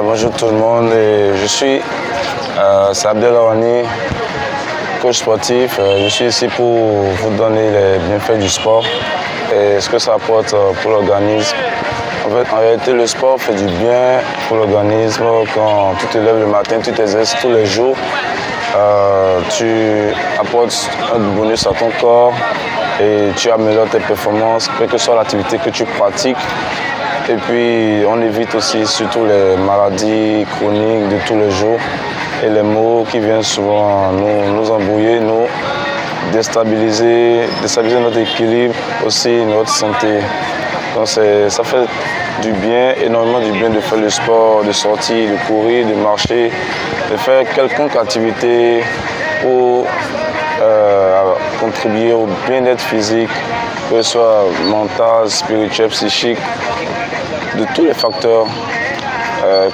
Bonjour tout le monde, je suis Abdel Awani, coach sportif. Je suis ici pour vous donner les bienfaits du sport et ce que ça apporte pour l'organisme. En réalité, le sport fait du bien pour l'organisme. Quand tu te lèves le matin, tu t'exerces tous les jours, tu apportes un bonus à ton corps et tu améliores tes performances, quelle que soit l'activité que tu pratiques. Et puis, on évite aussi surtout les maladies chroniques de tous les jours et les maux qui viennent souvent nous embrouiller, nous déstabiliser notre équilibre, aussi notre santé. Donc ça fait du bien, énormément du bien de faire le sport, de sortir, de courir, de marcher, de faire quelconque activité pour contribuer au bien-être physique, que ce soit mental, spirituel, psychique, de tous les facteurs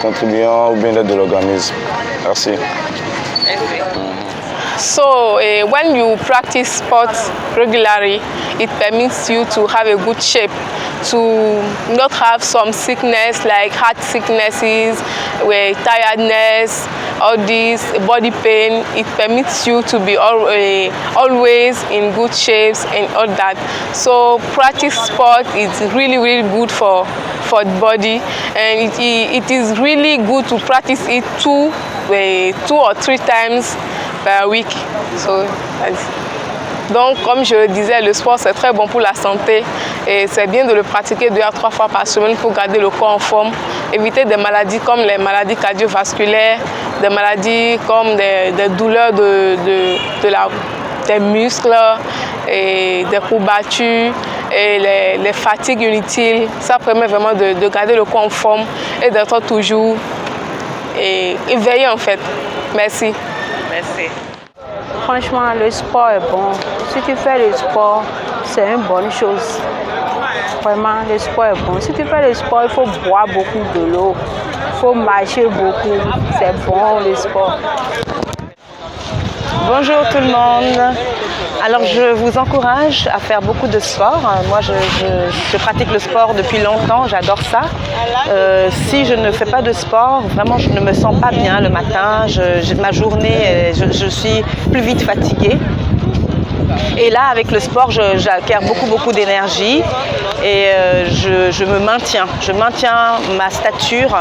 contribuant au bien-être de l'organisme. Merci. So when you practice sports regularly, it permits you to have a good shape, to not have some sickness like heart sicknesses, tiredness, all this body pain. It permits you to be always in good shapes and all that. So practice sport is really good for the body, and it is really good to practice it two or three times per week. Donc, comme je le disais, le sport c'est très bon pour la santé et c'est bien de le pratiquer 2 à 3 fois par semaine pour garder le corps en forme, éviter des maladies comme les maladies cardiovasculaires, des maladies comme des douleurs des muscles et des courbatures et les fatigues inutiles. Ça permet vraiment de garder le corps en forme et d'être toujours éveillé en fait. Merci. Merci. Franchement, le sport est bon. Si tu fais le sport, c'est une bonne chose. Vraiment, le sport est bon. Si tu fais le sport, il faut boire beaucoup de l'eau. Il faut marcher beaucoup. C'est bon le sport. Bonjour tout le monde. Alors je vous encourage à faire beaucoup de sport. Moi je pratique le sport depuis longtemps, j'adore ça. Si je ne fais pas de sport, vraiment je ne me sens pas bien le matin. Ma journée, je suis plus vite fatiguée. Et là avec le sport, j'acquiers beaucoup d'énergie et je me maintiens. Je maintiens ma stature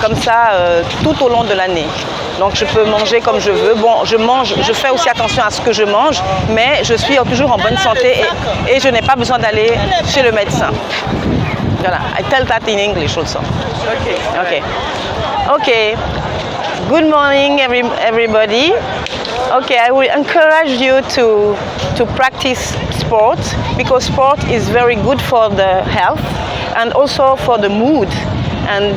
comme ça tout au long de l'année. Donc je peux manger comme je veux. Bon, je fais aussi attention à ce que je mange, mais je suis toujours en bonne santé et je n'ai pas besoin d'aller chez le médecin. Voilà. I tell that in English also. Okay. Good morning, everybody. Okay, I will encourage you to practice sport because sport is very good for the health and also for the mood. And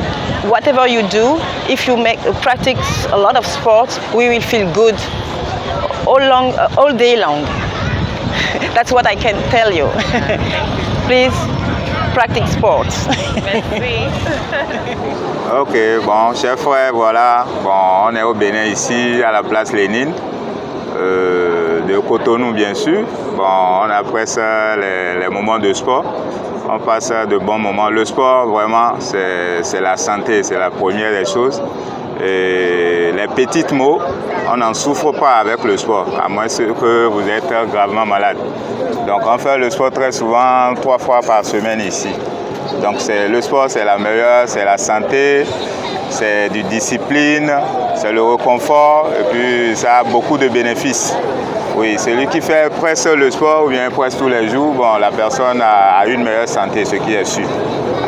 whatever you do, if you practice a lot of sports, we will feel good all day long. That's what I can tell you. Please practice sports. Ok, bon, chers frères, voilà, bon, on est au Bénin ici, à la place Lénine, de Cotonou bien sûr. Bon, on apprécie les moments de sport. On passe de bons moments. Le sport, vraiment, c'est la santé, c'est la première des choses. Et les petites maux, on n'en souffre pas avec le sport, à moins que vous êtes gravement malade. Donc on fait le sport très souvent, 3 fois par semaine ici. Donc le sport, c'est la meilleure, c'est la santé, c'est du discipline, c'est le réconfort et puis ça a beaucoup de bénéfices. Oui, celui qui fait presque le sport ou bien presque tous les jours, bon, la personne a une meilleure santé, ce qui est sûr.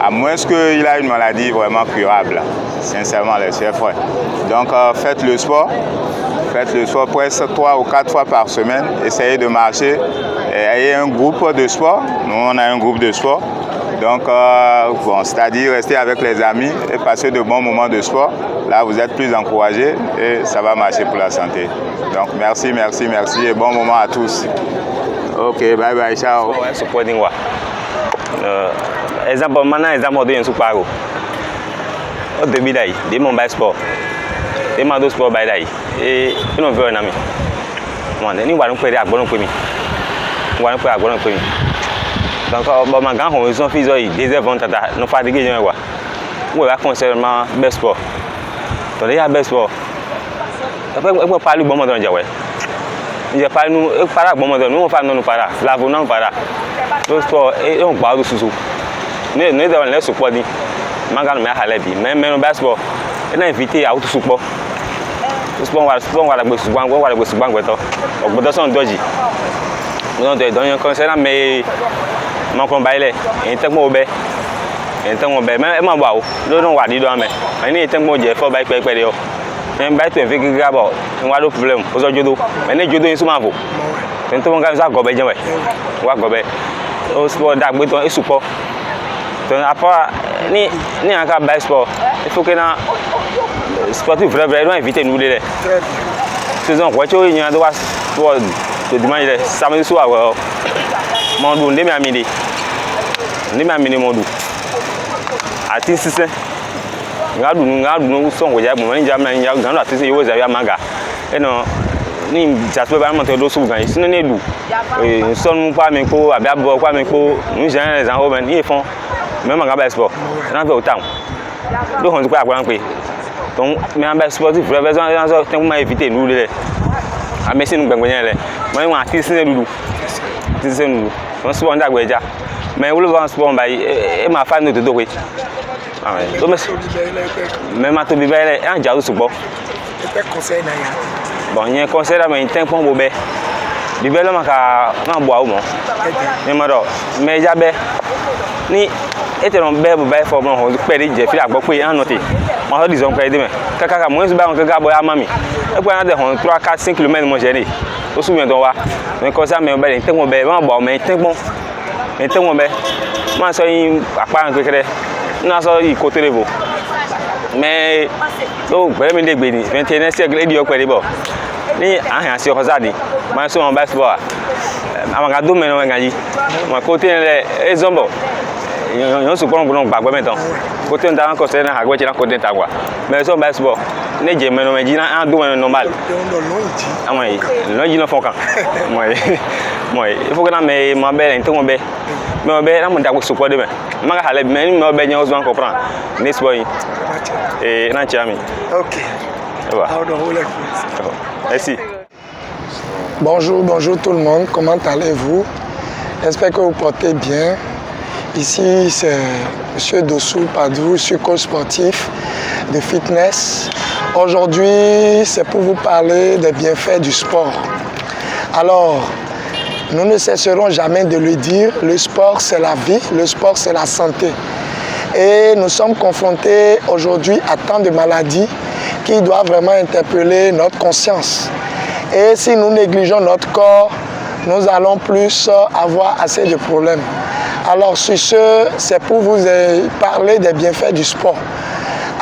À moins qu'il a une maladie vraiment curable, sincèrement, les chers frères. Donc, faites le sport presque 3 ou 4 fois par semaine. Essayez de marcher. Et ayez un groupe de sport. Nous, on a un groupe de sport. Donc, bon, c'est-à-dire rester avec les amis et passer de bons moments de sport. Là, vous êtes plus encouragés et ça va marcher pour la santé. Donc, merci et bon moment à tous. Ok, bye bye, ciao. Exemple, maintenant, exemple, de yensu paro. Au début d'ailleurs, des mon bas sport, des mon sport bas d'ailleurs. Et ils n'ont vu un ami. Moi, ni voilà, on peut dire à bon premier. Voilà, on peut à bon premier. Donc, bon, ma grand, on est son fils, des événements, nous fatigués, je vois. on va concernant best sport. Donc il y a best sport. Après on parle bon moment dans ouais. Il y a pas nous para bon moment nous on fait non para. La vous non para. Le sport et on parle sous. Nous dans le support dit. Manga me halebi. Mais no best sport. Et invité à tout support. Sport on va go subang weto. Ogbodo son doji. Non de don concernant mais mon combat il est integmo obe. Integmo obe mais ma ba o. Lo don wa di do ame. Ani integmo je for ba pepe de o. En ba to fiki gabo. En wa do problem. O so jodo. Mais ne jodo insuma vo. Tento mon ga za gobe je we. Wa gobe. O sport da gbe ton e support. Donc après ni encore best sport. Il faut que na sportif vrai doit inviter nous les. Saison quoi tu y a doit sport de dimanche samedi soir mon dou ndemi amidi mon dou artiste c'est ngadu no son ko ja mo ni jam na nya ngadu artiste yo za ya manga e no ni jaspe ba mo te do su gan sino ne du son mu pa mi ko abi abo kwa mi ko nu jan les en haut ben ils font même manga ba sport na fe o town do hon ti pa agba pe donc mais en bas sportif vrai besoin tant ma éviter nous les a merci nous gbengben le moi un artiste ne dudu artiste nous on sport nda gbeja mais vous le voir sport ba e ma fan de do we ah ouais donc mais ma to bi bele en jaru support quel conseil na ya bon il y a un conseil là mais tant pon bobe bi bele ma ka na bo awo mo ni ma do mais jabe ni et on bebe ba for mo ho pe de je fi agbo pe an note mo ho dizon pe de me kaka mo su ba on kaka boy amami e gba na de hon 3 4 5 km mo je ni o su mi don wa mais comme ça me be de mo be ma bo me ten mo be ma so yin apa an kekere na so yi ko televo mais o gbe mi le gbe ni 21 siècle e di o pe de bo ni ahan si o za di ma so on basketball amaga do me no ngaji ma ko ten le e zombo yon su pon bon gbagbe metan côté on da encore c'est na agbe ti na côté ta kwa mais so basketball ne je me no me ji na do me normal amon yi no ji no fon kan moi il faut que na me ma be en ton be me be na mo da ko support de me ma ga hale me me be nyo so an comprendre this boy et na chami OK voilà merci. Bonjour tout le monde, comment allez-vous? J'espère que vous portez bien. Ici, c'est M. Dossou Padou, je suis coach sportif de fitness. Aujourd'hui, c'est pour vous parler des bienfaits du sport. Alors, nous ne cesserons jamais de le dire, le sport c'est la vie, le sport c'est la santé. Et nous sommes confrontés aujourd'hui à tant de maladies qui doivent vraiment interpeller notre conscience. Et si nous négligeons notre corps, nous allons plus avoir assez de problèmes. Alors sur ce, c'est pour vous parler des bienfaits du sport.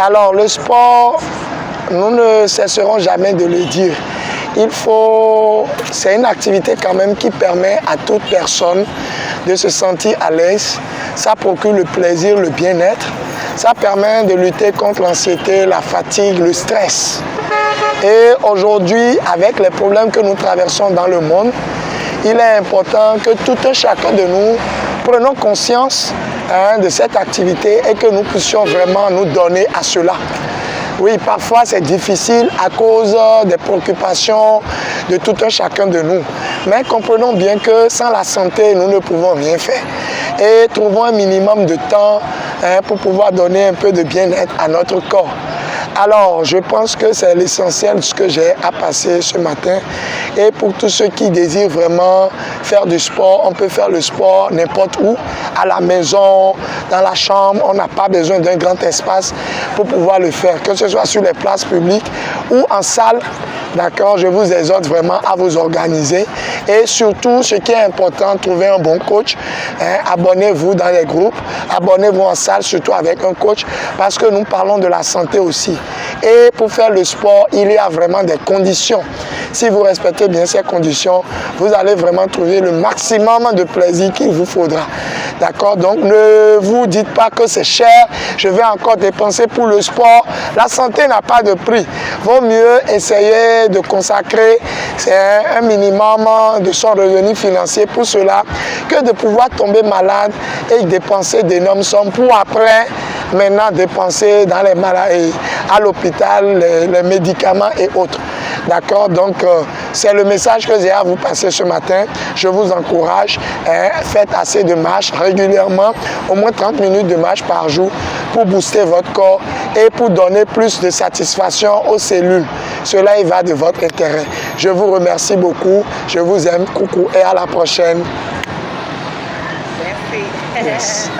Alors le sport, nous ne cesserons jamais de le dire. C'est une activité quand même qui permet à toute personne de se sentir à l'aise. Ça procure le plaisir, le bien-être. Ça permet de lutter contre l'anxiété, la fatigue, le stress. Et aujourd'hui, avec les problèmes que nous traversons dans le monde, il est important que tout un chacun de nous prenons conscience de cette activité et que nous puissions vraiment nous donner à cela. Oui, parfois c'est difficile à cause des préoccupations de tout un chacun de nous. Mais comprenons bien que sans la santé, nous ne pouvons rien faire. Et trouvons un minimum de temps pour pouvoir donner un peu de bien-être à notre corps. Alors, je pense que c'est l'essentiel de ce que j'ai à passer ce matin. Et pour tous ceux qui désirent vraiment faire du sport, on peut faire le sport n'importe où, à la maison, dans la chambre. On n'a pas besoin d'un grand espace pour pouvoir le faire, que ce soit sur les places publiques ou en salle. D'accord, je vous exhorte vraiment à vous organiser. Et surtout, ce qui est important, trouver un bon coach. Abonnez-vous dans les groupes, abonnez-vous en salle, surtout avec un coach, parce que nous parlons de la santé aussi. Et pour faire le sport, il y a vraiment des conditions. Si vous respectez bien ces conditions, vous allez vraiment trouver le maximum de plaisir qu'il vous faudra. D'accord? Donc ne vous dites pas que c'est cher, je vais encore dépenser pour le sport. La santé n'a pas de prix. Vaut mieux essayer de consacrer un minimum de son revenu financier pour cela que de pouvoir tomber malade et dépenser d'énormes sommes pour après maintenant dépenser dans les maladies, à l'hôpital, les médicaments et autres. D'accord? Donc, c'est le message que j'ai à vous passer ce matin. Je vous encourage, faites assez de marche régulièrement, au moins 30 minutes de marche par jour pour booster votre corps et pour donner plus de satisfaction aux cellules. Cela, il va de votre intérêt. Je vous remercie beaucoup. Je vous aime. Coucou et à la prochaine. Merci. Yes.